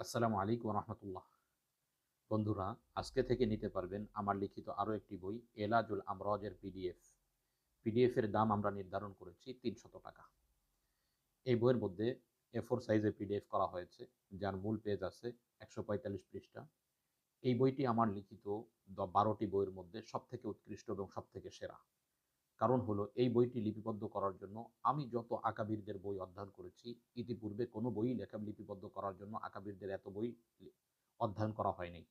আসসালামু আলাইকুম রহমতুল্লাহ। বন্ধুরা, আজকে থেকে নিতে পারবেন আমার লিখিত আরও একটি বই, এলাজুল আমরজের পিডিএফ এর দাম আমরা নির্ধারণ করেছি ৩০০ টাকা। এই বইয়ের মধ্যে A4 সাইজের পিডিএফ করা হয়েছে, যার মূল পেজ আছে ১৪৫ পৃষ্ঠা। এই বইটি আমার লিখিত ১২টি বইয়ের মধ্যে সব থেকে উৎকৃষ্ট এবং সব থেকে সেরা। কারণ হলো, এই বইটি লিপিবদ্ধ করার জন্য আমি যত আকাবিরদের বই অধ্যয়ন করেছি, ইতিপূর্বে কোনো বই লিপিবদ্ধ করার জন্য আকাবিরদের এত বই অধ্যয়ন করা হয়নি।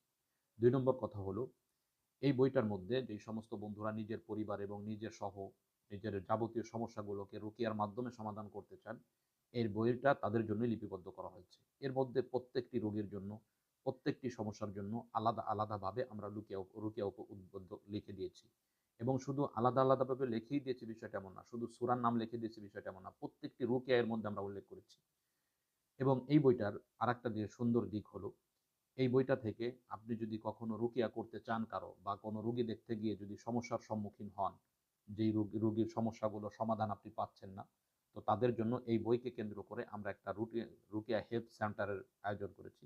২ নম্বর কথা হলো, এই বইটার মধ্যে যেই সমস্ত বন্ধুরা নিজের পরিবার এবং নিজের যাবতীয় সমস্যাগুলোকে রুকিয়ার মাধ্যমে সমাধান করতে চান, এই বইটা তাদের জন্যই লিপিবদ্ধ করা হয়েছে। এর মধ্যে প্রত্যেকটি রোগীর জন্য, প্রত্যেকটি সমস্যার জন্য আলাদা আলাদাভাবে আমরা রুকিয়া উদ্বুদ্ধ লিখে দিয়েছি। এবং শুধু আলাদা আলাদাভাবে লিখেই দিয়েছি বিষয়টা এমন না, শুধু সূরার নাম লিখে দিয়েছি বিষয়টা এমন না, প্রত্যেকটি রুকিয়া এর মধ্যে আমরা উল্লেখ করেছি। এবং এই বইটার আরেকটা যে সুন্দর দিক হলো, এই বইটা থেকে আপনি যদি কখনো রুকিয়া করতে চান কারো, বা কোনো রুগী দেখতে গিয়ে যদি সমস্যার সম্মুখীন হন, যেই রুগীর সমস্যাগুলো সমাধান আপনি পাচ্ছেন না, তো তাদের জন্য এই বইকে কেন্দ্র করে আমরা একটা রুকিয়া হেল্প সেন্টারের আয়োজন করেছি।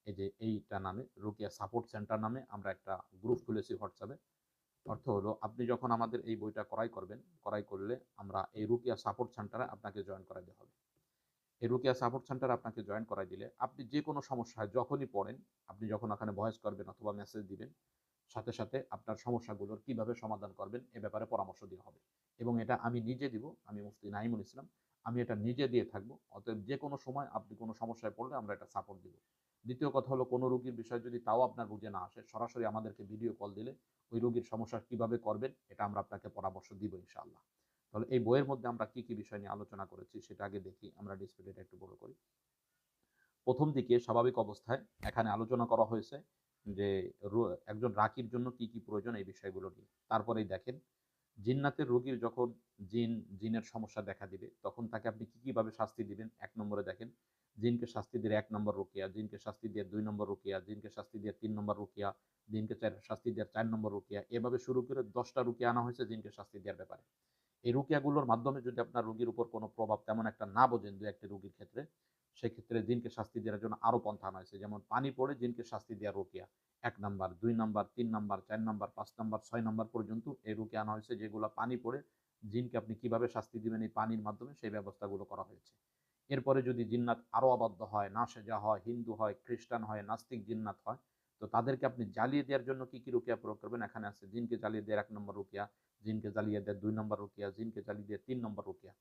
এই যে এইটা নামে রুকিয়া সাপোর্ট সেন্টার নামে আমরা একটা গ্রুপ খুলেছি হোয়াটসঅ্যাপে। অর্থ হলো, আপনি যখন আমাদের এই বইটা ক্রয় করলে আমরা এই রুকিয়া সাপোর্ট সেন্টারে আপনাকে জয়েন করাই দেওয়া হবে। এই রুকিয়া সাপোর্ট সেন্টার আপনাকে জয়েন করাই দিলে আপনি যে কোনো সমস্যায় যখনই পড়েন, আপনি যখন ওখানে ভয়েস করবেন অথবা মেসেজ দিবেন, সাথে সাথে আপনার সমস্যাগুলোর কিভাবে সমাধান করবেন এ ব্যাপারে পরামর্শ দেওয়া হবে। এবং এটা আমি নিজে দিব, আমি মুফতি নাঈমুল ইসলাম, আমি এটা নিজে দিয়ে থাকবো। অতএব যে কোনো সময় আপনি কোনো সমস্যায় পড়লে আমরা এটা সাপোর্ট দিব। দ্বিতীয় কথা হলো, কোনো রোগীর বিষয় যদি তাও আপনার বুঝে না আসে, সরাসরি আমাদেরকে ভিডিও কল দিলে ওই রোগীর সমস্যা কিভাবে করবেন এটা আমরা আপনাকে পরামর্শ দিব ইনশাআল্লাহ। তাহলে এই বইয়ের মধ্যে আমরা কি কি বিষয় নিয়ে আলোচনা করেছি সেটা আগে দেখি। আমরা ডিসপ্লেটা একটু বড় করি। প্রথম দিকে স্বাভাবিক অবস্থায় এখানে আলোচনা করা হয়েছে যে একজন রাকির জন্য কি কি প্রয়োজন এই বিষয়গুলো নিয়ে। তারপরেই দেখেন, জিন্নাতের রোগীর যখন জিনের সমস্যা দেখা দিবে, তখন তাকে আপনি কি কিভাবে শাস্তি দিবেন। ১ নম্বরে দেখেন, জিনকে শাস্তি দিয়ে ১ নম্বর রুকিয়া, জিনকে শাস্তি দিয়ে ২ নম্বর রুকিয়া, জিনকে শাস্তি দিয়ে ৩ নম্বর রুকিয়া, জিনকে শাস্তি দিয়ে ৪ নম্বর রুকিয়া, এভাবে শুরু করে ১০টা রুকিয়া আনা হয়েছে জিনকে শাস্তি দেওয়ার ব্যাপারে। এই রুকিয়াগুলোর মাধ্যমে যদি আপনার রোগীর উপর কোনো প্রভাব তেমন একটা না বোঝেন দু একটি রোগীর ক্ষেত্রে, সেক্ষেত্রে জিনকে শাস্তি দেওয়ার জন্য আরো পন্থা আনা হয়েছে। যেমন পানি পড়ে জিনকে শাস্তি দেওয়া রুকিয়া, ১ number, ২ number, ৩ number, ৪ number, ৫ number, ৬ number পর্যন্ত এই রুকিয়া আনা হয়েছে, যেগুলো পানি পড়ে জিনকে আপনি কিভাবে শাস্তি দিবেন এই পানির মাধ্যমে, সেই ব্যবস্থাগুলো করা হয়েছে। এরপরে যদি জিন্নাত আরো অবাধ্য হয়, না সেজা হয়, হিন্দু হয়, খ্রিস্টান হয়, নাস্তিক জিন্নাত হয়, তো তাদেরকে আপনি জ্বালিয়ে দেওয়ার জন্য কি কি রুকিয়া প্রয়োগ করবেন এখানে আছে। জিনকে জ্বালিয়ে দেওয়ার ১ নম্বর রুকিয়া, জিনকে জ্বালিয়ে দেওয়ার ২ নম্বর রুকিয়া, জিনকে জ্বালিয়ে দেওয়ার ৩ নম্বর রুকিয়া।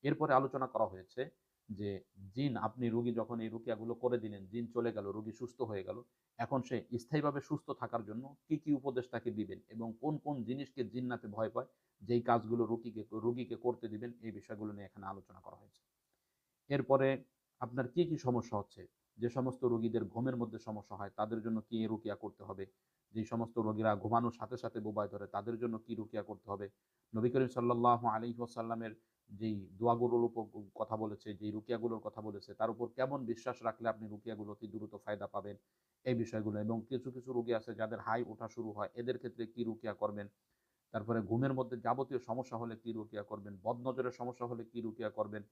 এরপরে আলোচনা করা হয়েছে যে জিন, আপনি রুগী যখন এই রুকিয়াগুলো করে দিলেন, জিন চলে গেল, রুগী সুস্থ হয়ে গেল, এখন সে স্থায়ীভাবে সুস্থ থাকার জন্য কি কি উপদেশ তাকে দিবেন এবং কোন কোন জিনিসকে জিন্নাতে ভয় পায়, যেই কাজগুলো রুগীকে করতে দিবেন, এই বিষয়গুলো নিয়ে এখানে আলোচনা করা হয়েছে। এরপরে আপনার কি কি সমস্যা হচ্ছে, যে সমস্ত রোগীদের ঘুমের মধ্যে সমস্যা হয় তাদের জন্য কি রুকিয়া করতে হবে, যে সমস্ত রোগীরা ঘুমানোর সাথে সাথে বোবায় ধরে তাদের জন্য কি রুকিয়া করতে হবে। নবী করিম সাল্লাল্লাহু আলাইহি ওয়াসাল্লামের যেই দোয়াগুলোর উপর কথা বলেছে, যেই রুকিয়াগুলোর কথা বলেছে, তার উপর কেমন বিশ্বাস রাখলে আপনি রুকিয়াগুলো অতি দ্রুত ফায়দা পাবেন, এই বিষয়গুলো। এবং কিছু কিছু রোগী আছে যাদের হাই ওঠা শুরু হয়, এদের ক্ষেত্রে কি রুকিয়া করবেন। তারপরে ঘুমের মধ্যে যাবতীয় সমস্যা হলে কি রুকিয়া করবেন, বদনজরের সমস্যা হলে কি রুকিয়া করবেন,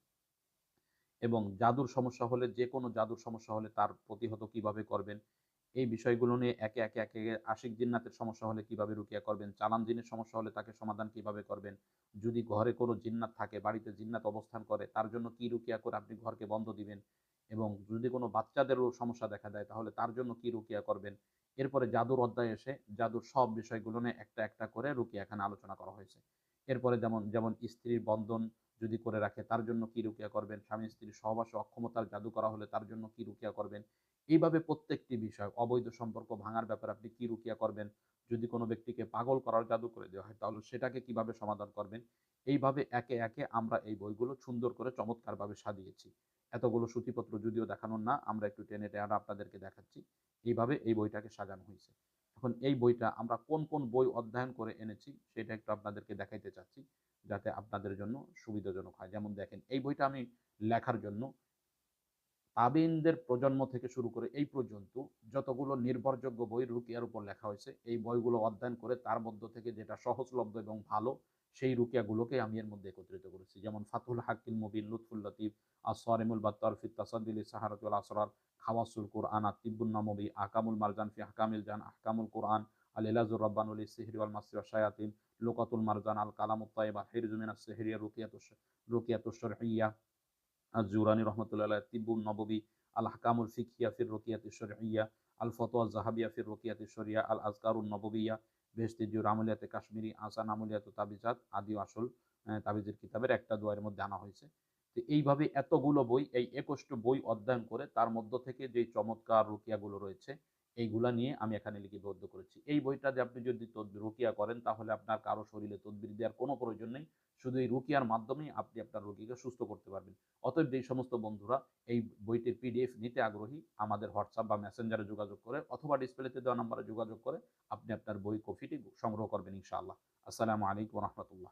এবং জাদুর সমস্যা হলে, যে কোনো জাদুর সমস্যা হলে তার প্রতিহত কিভাবে করবেন, এই বিষয়গুলো নিয়ে একে একে আশিক জিন্নাতের সমস্যা হলে কিভাবে রুকিয়া করবেন, চালান জিনের সমস্যা হলে তাকে সমাধান কিভাবে করবেন, যদি ঘরে কোনো জিন্নাত থাকে, বাড়িতে জিন্নাত অবস্থান করে, তার জন্য কি রুকিয়া করে আপনি ঘরকে বন্ধ দিবেন, এবং যদি কোনো বাচ্চাদেরও সমস্যা দেখা দেয় তাহলে তার জন্য কি রুকিয়া করবেন। এরপরে জাদুর অধ্যায় এসে জাদুর সব বিষয়গুলো নিয়ে একটা একটা করে রুকিয়া এখানে আলোচনা করা হয়েছে। এরপরে যেমন যেমন স্ত্রীর বন্ধন যদি করে রাখে তার জন্য কি রুকিয়া করবেন, স্বামী স্ত্রীর সহবাসে অক্ষমতার জাদু করা হলে তার জন্য কি রুকিয়া করবেন। এইভাবে প্রত্যেকটি বিষয়, অবৈধ সম্পর্ক ভাঙার ব্যাপারে আপনি কি রুকিয়া করবেন, যদি কোনো ব্যক্তিকে পাগল করার জাদু করে দেওয়া হয় তাহলে সেটাকে কিভাবে সমাধান করবেন। এইভাবে একে একে আমরা এই বইগুলো সুন্দর করে চমৎকারভাবে সাজিয়েছি। এতগুলো সুতিপত্র যদিও দেখানোর না, আমরা একটু টেনে টেনে আপনাদেরকে দেখাচ্ছি। এইভাবে এই বইটাকে সাজানো হয়েছে। এখন এই বইটা আমরা কোন কোন বই অধ্যয়ন করে এনেছি সেটা একটু আপনাদেরকে দেখাইতে চাচ্ছি, যাতে আপনাদের জন্য সুবিধাজনক হয়। যেমন দেখেন, এই বইটা আমি লেখার জন্য তাবিনদের প্রজন্ম থেকে শুরু করে এই পর্যন্ত যতগুলো নির্ভরযোগ্য বই রুকিয়ার উপর লেখা হয়েছে, এই বইগুলো অধ্যয়ন করে তার মধ্য থেকে যেটা সহজলভ্য এবং ভালো সেই রুকিয়াগুলোকে আমি এর মধ্যে একত্রিত করেছি। যেমন ফাতুল হাক্কিল মুবিন, লুৎফুল লতিফ, আসসারিমুল বাত্তার ফি তাসাদ্দুল সাহারাতি ওয়াল আসরার, খাওয়াসুল কুরআন, আত-তিব্বুন নাববী, আহকামুল মারজান ফি আহকামিল জান, আহকামুল কুরআন, আল ইলাজুর রাব্বানুল লিস-সিহরি ওয়াল মাসরি ওয়াশ শায়াতিন, লুকাতুল মারজান, আল কালামুত তাইয়্যিবা, হিরজু মিনাস সিহরিয়া, রুকিয়াতুশ শরহিয়্যা, আজ-জুরানী রহমতুল্লাহ আলাইহি, তিব্বুন নববী, আল আহকামুল ফিকহিয়া ফির রুকিয়াতিশ শরহিয়্যা, আল ফতোয়া যাহাবিয়া ফির রুকিয়াতিশ শরিয়া, আল আযকারুন নববিয়্যা, বেহেশতি আমলিয়াতে কাশ্মীরি, আহসান আমলিয়াত তাবিজাত আদি আসল তাবিজের কিতাবের একটা দোয়ারের মধ্যে আনা হয়েছে। তো এইভাবে এতগুলো বই, এই 21টি বই অধ্যয়ন করে তার মধ্য থেকে যেই চমৎকার রুকিয়াগুলো রয়েছে এইগুলা নিয়ে আমি এখানে লিপিবদ্ধ করেছি। এই বইটা দিয়ে আপনি যদি রুকিয়া করেন তাহলে আপনার কারো শরীরে তদবির দেওয়ার কোনো প্রয়োজন নেই। শুধু এই রুকিয়ার মাধ্যমেই আপনি আপনার রোগীকে সুস্থ করতে পারবেন। অতএব যেই সমস্ত বন্ধুরা এই বইটির পিডিএফ নিতে আগ্রহী আমাদের হোয়াটসঅ্যাপ বা মেসেঞ্জারে যোগাযোগ করে অথবা ডিসপ্লেতে দেওয়া নাম্বারে যোগাযোগ করে আপনি আপনার বই কপিটি সংগ্রহ করবেন ইনশাআল্লাহ। আসসালামু আলাইকুম ওয়া রাহমাতুল্লাহ।